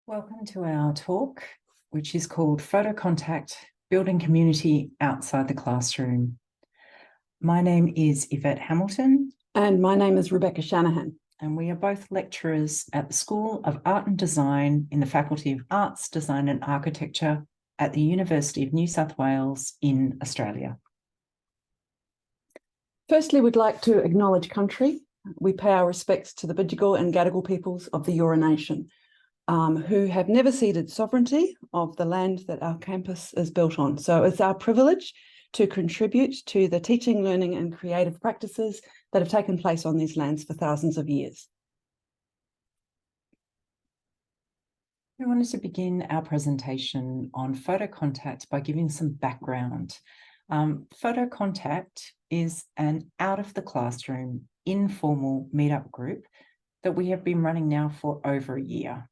Welcome to our talk, which is called PhotoContact, Building Community Outside the Classroom. My name is Yvette Hamilton. And my name is Rebecca Shanahan. And we are both lecturers at the School of Art and Design in the Faculty of Arts, Design and Architecture at the University of New South Wales in Australia. Firstly, we'd like to acknowledge country. We pay our respects to the Bidjigal and Gadigal peoples of the Eora Nation, who have never ceded sovereignty of the land that our campus is built on. So it's our privilege to contribute to the teaching, learning and creative practices that have taken place on these lands for thousands of years. We wanted to begin our presentation on PhotoContact by giving some background. PhotoContact is an out-of-the-classroom informal meetup group that we have been running now for over a year.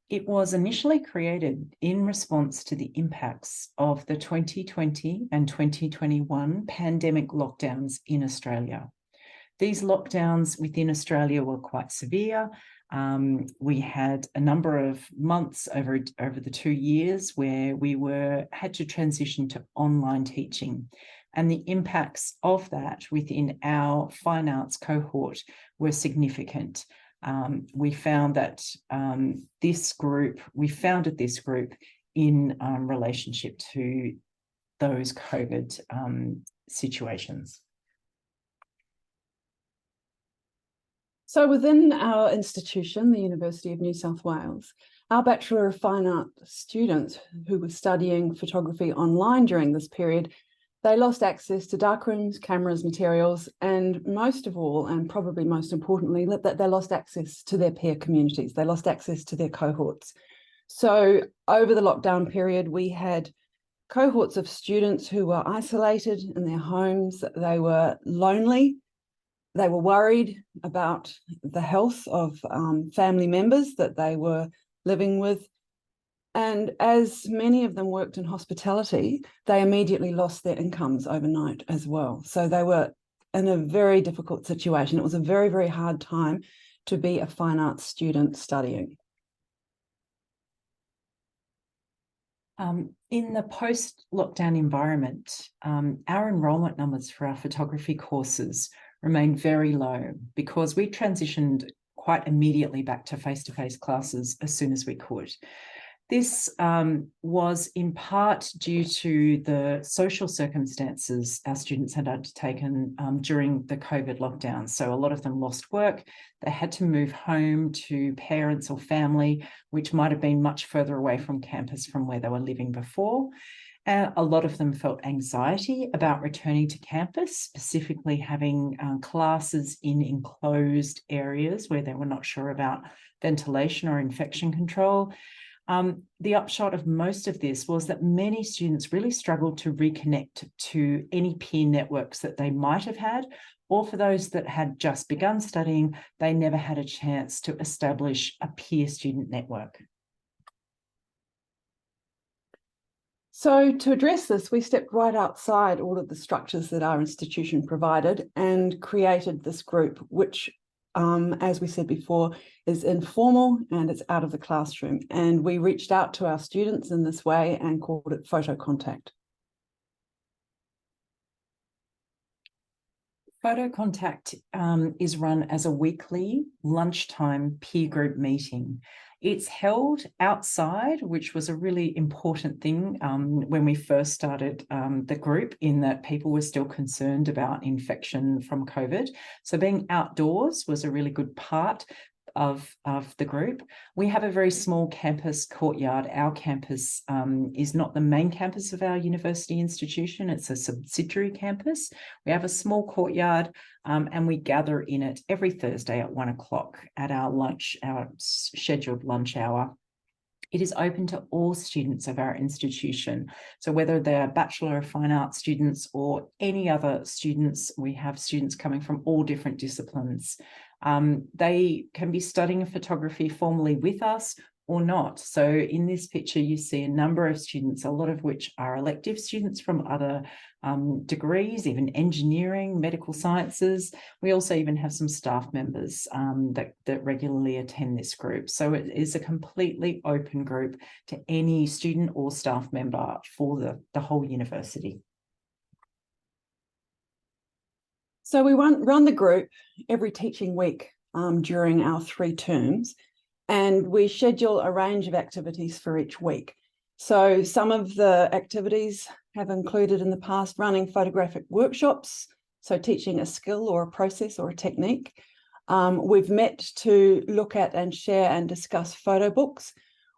It was initially created in response to the impacts of the 2020 and 2021 pandemic lockdowns in Australia. These lockdowns within Australia were quite severe. We had a number of months over the 2 years where we had to transition to online teaching. And the impacts of that within our fine arts cohort were significant. We found that we founded this group in relationship to those COVID situations. So within our institution, the University of New South Wales, our Bachelor of Fine Art students who were studying photography online during this period, they lost access to darkrooms, cameras, materials, and most of all, and probably most importantly, that they lost access to their peer communities. They lost access to their cohorts. So over the lockdown period, we had cohorts of students who were isolated in their homes. They were lonely. They were worried about the health of family members that they were living with. And as many of them worked in hospitality, they immediately lost their incomes overnight as well. So they were in a very difficult situation. It was a very, very hard time to be a fine arts student studying. In the post-lockdown environment, our enrolment numbers for our photography courses remained very low because we transitioned quite immediately back to face-to-face classes as soon as we could. This was in part due to the social circumstances our students had undertaken during the COVID lockdown. So a lot of them lost work. They had to move home to parents or family, which might have been much further away from campus from where they were living before. A lot of them felt anxiety about returning to campus, specifically having classes in enclosed areas where they were not sure about ventilation or infection control. The upshot of most of this was that many students really struggled to reconnect to any peer networks that they might have had, or for those that had just begun studying, they never had a chance to establish a peer student network. So to address this, we stepped right outside all of the structures that our institution provided and created this group, which, as we said before, is informal and it's out of the classroom. And we reached out to our students in this way and called it PhotoContact. PhotoContact is run as a weekly lunchtime peer group meeting. It's held outside, which was a really important thing when we first started the group, in that people were still concerned about infection from COVID. So being outdoors was a really good part of the group. We have a very small campus courtyard. Our campus is not the main campus of our university institution. It's a subsidiary campus. We have a small courtyard and we gather in it every Thursday at 1 o'clock at our scheduled lunch hour. It is open to all students of our institution. So whether they're Bachelor of Fine Arts students or any other students, we have students coming from all different disciplines. They can be studying photography formally with us, or not. So in this picture, you see a number of students, a lot of which are elective students from other degrees, even engineering, medical sciences. We also even have some staff members that regularly attend this group. So it is a completely open group to any student or staff member for the whole university. So we run the group every teaching week during our 3 terms, and we schedule a range of activities for each week. So some of the activities have included in the past running photographic workshops, so teaching a skill or a process or a technique. We've met to look at and share and discuss photo books.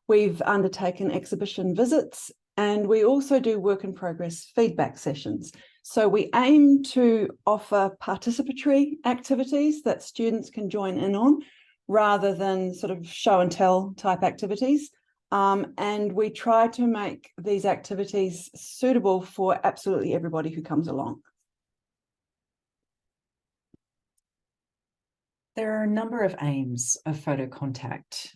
We've undertaken exhibition visits, and we also do work in progress feedback sessions. So we aim to offer participatory activities that students can join in on, rather than sort of show and tell type activities. And we try to make these activities suitable for absolutely everybody who comes along. There are a number of aims of PhotoContact.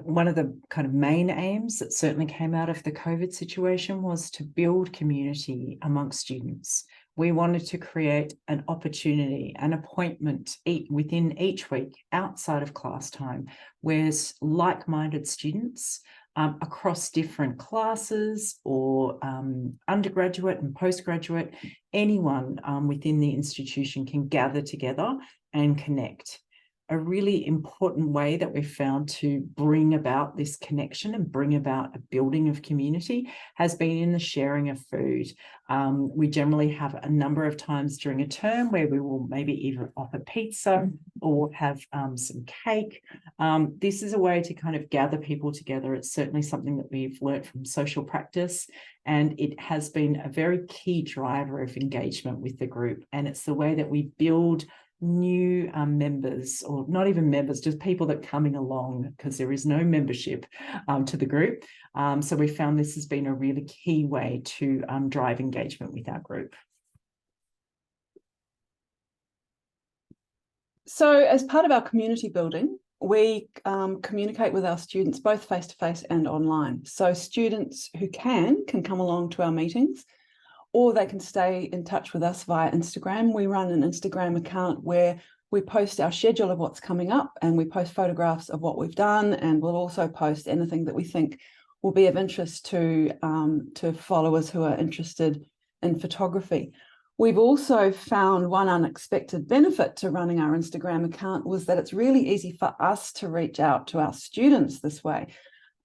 One of the kind of main aims that certainly came out of the COVID situation was to build community amongst students. We wanted to create an opportunity, an appointment within each week outside of class time, where like-minded students across different classes or undergraduate and postgraduate, anyone within the institution can gather together and connect. A really important way that we've found to bring about this connection and bring about a building of community has been in the sharing of food. We generally have a number of times during a term where we will maybe either offer pizza or have some cake. This is a way to kind of gather people together. It's certainly something that we've learnt from social practice, and it has been a very key driver of engagement with the group. And it's the way that we build new members, or not even members, just people that are coming along, because there is no membership to the group. So we found this has been a really key way to drive engagement with our group. So as part of our community building, we communicate with our students both face-to-face and online. So students who can come along to our meetings, or they can stay in touch with us via Instagram. We run an Instagram account where we post our schedule of what's coming up, and we post photographs of what we've done, and we'll also post anything that we think will be of interest to followers who are interested in photography. We've also found one unexpected benefit to running our Instagram account was that it's really easy for us to reach out to our students this way.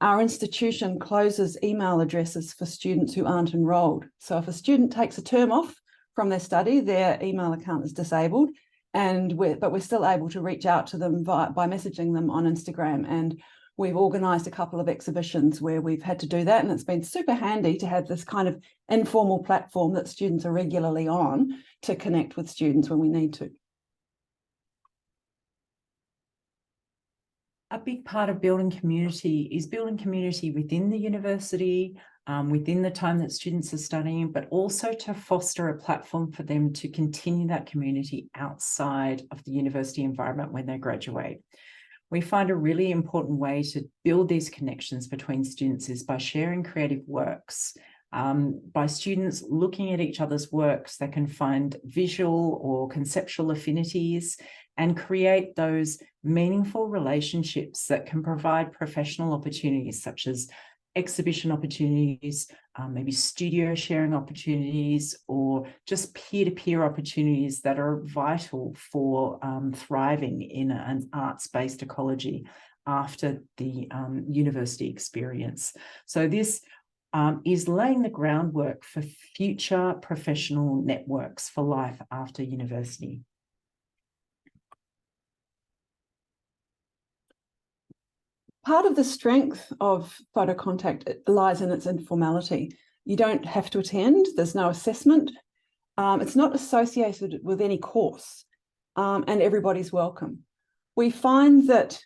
Our institution closes email addresses for students who aren't enrolled. So if a student takes a term off from their study, their email account is disabled, but we're still able to reach out to them by messaging them on Instagram. And we've organised a couple of exhibitions where we've had to do that, and it's been super handy to have this kind of informal platform that students are regularly on to connect with students when we need to. A big part of building community is building community within the university, within the time that students are studying, but also to foster a platform for them to continue that community outside of the university environment when they graduate. We find a really important way to build these connections between students is by sharing creative works. By students looking at each other's works, they can find visual or conceptual affinities and create those meaningful relationships that can provide professional opportunities such as exhibition opportunities, maybe studio sharing opportunities, or just peer-to-peer opportunities that are vital for thriving in an arts-based ecology after the university experience. So this is laying the groundwork for future professional networks for life after university. Part of the strength of PhotoContact lies in its informality. You don't have to attend, there's no assessment. It's not associated with any course, and everybody's welcome. We find that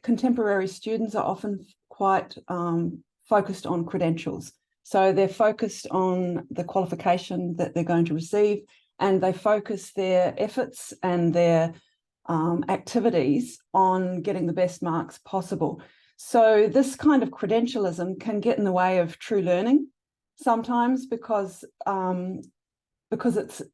contemporary students are often quite focused on credentials. So they're focused on the qualification that they're going to receive, and they focus their efforts and their activities on getting the best marks possible. So this kind of credentialism can get in the way of true learning sometimes because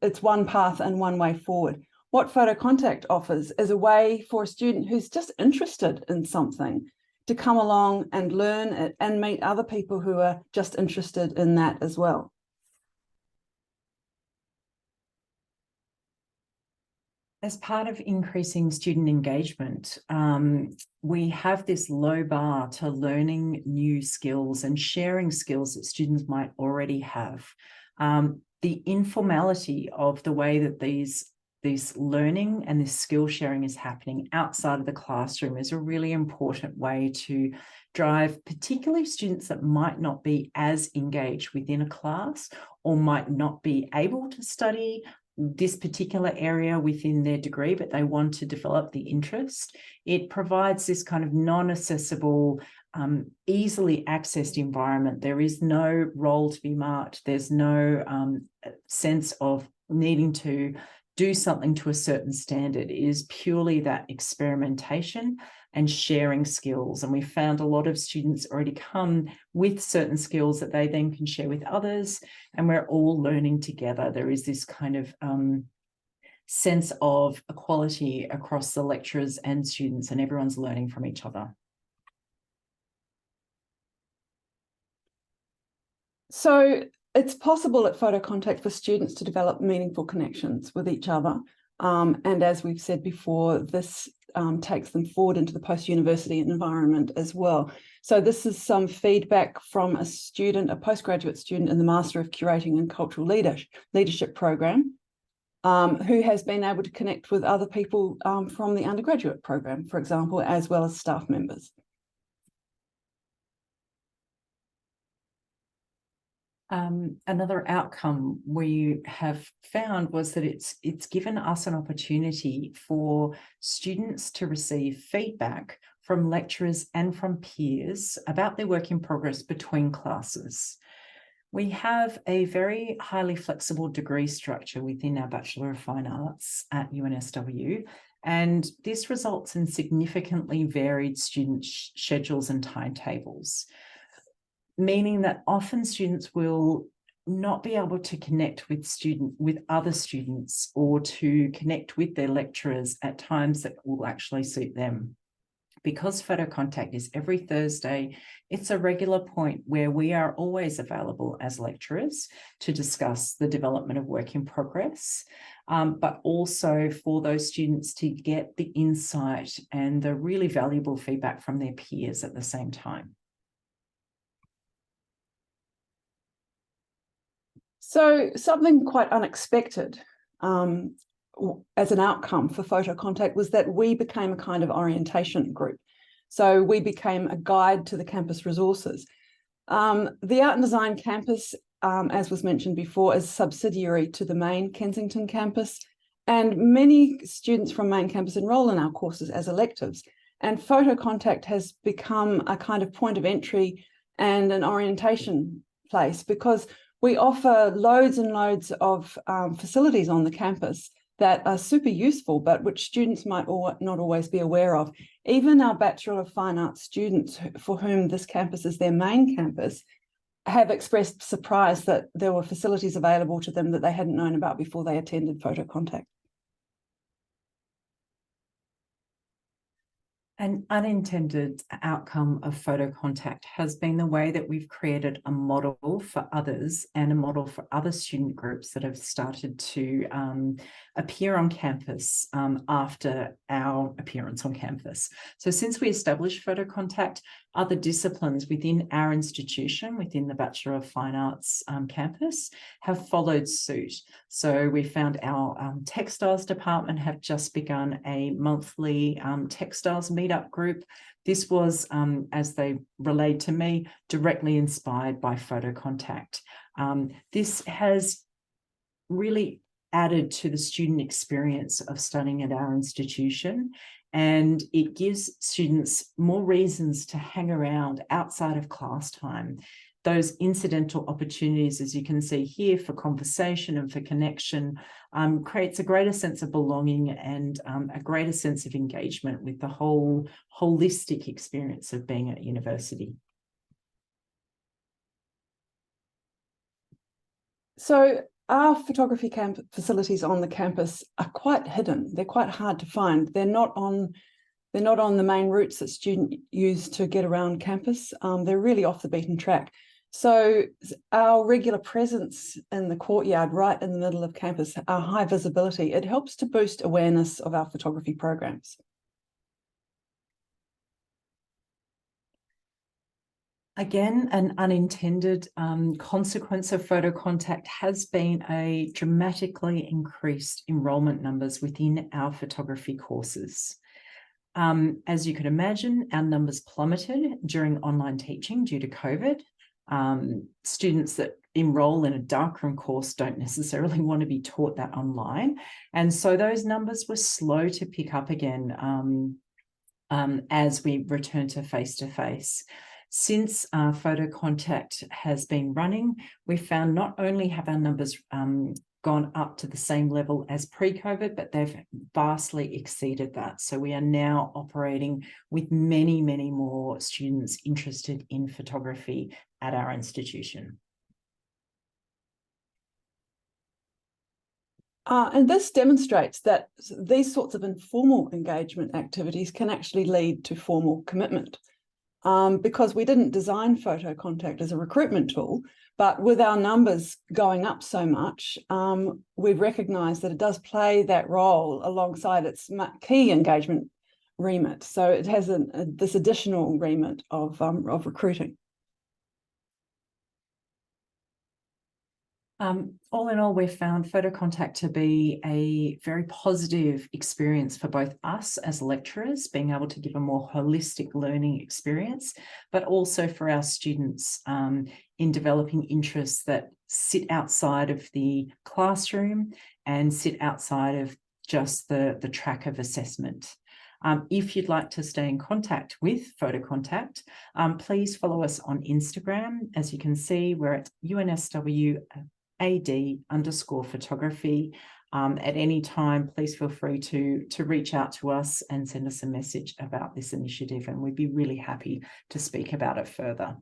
it's one path and one way forward. What PhotoContact offers is a way for a student who's just interested in something to come along and learn it and meet other people who are just interested in that as well. As part of increasing student engagement, we have this low bar to learning new skills and sharing skills that students might already have. The informality of the way that this learning and this skill sharing is happening outside of the classroom is a really important way to drive particularly students that might not be as engaged within a class or might not be able to study this particular area within their degree, but they want to develop the interest. It provides this kind of non-accessible, easily accessed environment. There is no role to be marked. There's no sense of needing to do something to a certain standard. It is purely that experimentation and sharing skills. And we found a lot of students already come with certain skills that they then can share with others, and we're all learning together. There is this kind of sense of equality across the lecturers and students, and everyone's learning from each other. So it's possible at PhotoContact for students to develop meaningful connections with each other. And as we've said before, this takes them forward into the post-university environment as well. So this is some feedback from a student, a postgraduate student in the Master of Curating and Cultural Leadership program, who has been able to connect with other people from the undergraduate program, for example, as well as staff members. Another outcome we have found was that it's given us an opportunity for students to receive feedback from lecturers and from peers about their work in progress between classes. We have a very highly flexible degree structure within our Bachelor of Fine Arts at UNSW, and this results in significantly varied student schedules and timetables, meaning that often students will not be able to connect with other students or to connect with their lecturers at times that will actually suit them. Because PhotoContact is every Thursday, it's a regular point where we are always available as lecturers to discuss the development of work in progress, but also for those students to get the insight and the really valuable feedback from their peers at the same time. So something quite unexpected as an outcome for PhotoContact was that we became a kind of orientation group. So we became a guide to the campus resources. The Art and Design campus, as was mentioned before, is subsidiary to the main Kensington campus, and many students from main campus enroll in our courses as electives. And PhotoContact has become a kind of point of entry and an orientation place because we offer loads and loads of facilities on the campus that are super useful, but which students might not always be aware of. Even our Bachelor of Fine Arts students for whom this campus is their main campus have expressed surprise that there were facilities available to them that they hadn't known about before they attended PhotoContact. An unintended outcome of PhotoContact has been the way that we've created a model for others and a model for other student groups that have started to appear on campus after our appearance on campus. So since we established PhotoContact, other disciplines within our institution, within the Bachelor of Fine Arts campus, have followed suit. So we found our textiles department have just begun a monthly textiles meetup group. This was, as they relayed to me, directly inspired by PhotoContact. This has really added to the student experience of studying at our institution, And it gives students more reasons to hang around outside of class time. Those incidental opportunities, as you can see here, for conversation and for connection, creates a greater sense of belonging and a greater sense of engagement with the whole holistic experience of being at university. So our photography facilities on the campus are quite hidden. They're quite hard to find. They're not on the main routes that students use to get around campus. They're really off the beaten track. So our regular presence in the courtyard, right in the middle of campus, our high visibility, it helps to boost awareness of our photography programs. Again, an unintended consequence of PhotoContact has been a dramatically increased enrolment numbers within our photography courses. As you could imagine, our numbers plummeted during online teaching due to COVID. Students that enroll in a darkroom course don't necessarily want to be taught that online. And so those numbers were slow to pick up again as we return to face-to-face. Since PhotoContact has been running, we found not only have our numbers gone up to the same level as pre-COVID, but they've vastly exceeded that. So we are now operating with many, many more students interested in photography at our institution. And this demonstrates that these sorts of informal engagement activities can actually lead to formal commitment. Because we didn't design PhotoContact as a recruitment tool, but with our numbers going up so much, we've recognised that it does play that role alongside its key engagement remit. So it has this additional remit of recruiting. All in all, we've found PhotoContact to be a very positive experience for both us as lecturers, being able to give a more holistic learning experience, but also for our students in developing interests that sit outside of the classroom and sit outside of just the track of assessment. If you'd like to stay in contact with PhotoContact, please follow us on Instagram. As you can see, we're at UNSW AD_photography. At any time, please feel free to reach out to us and send us a message about this initiative, and we'd be really happy to speak about it further.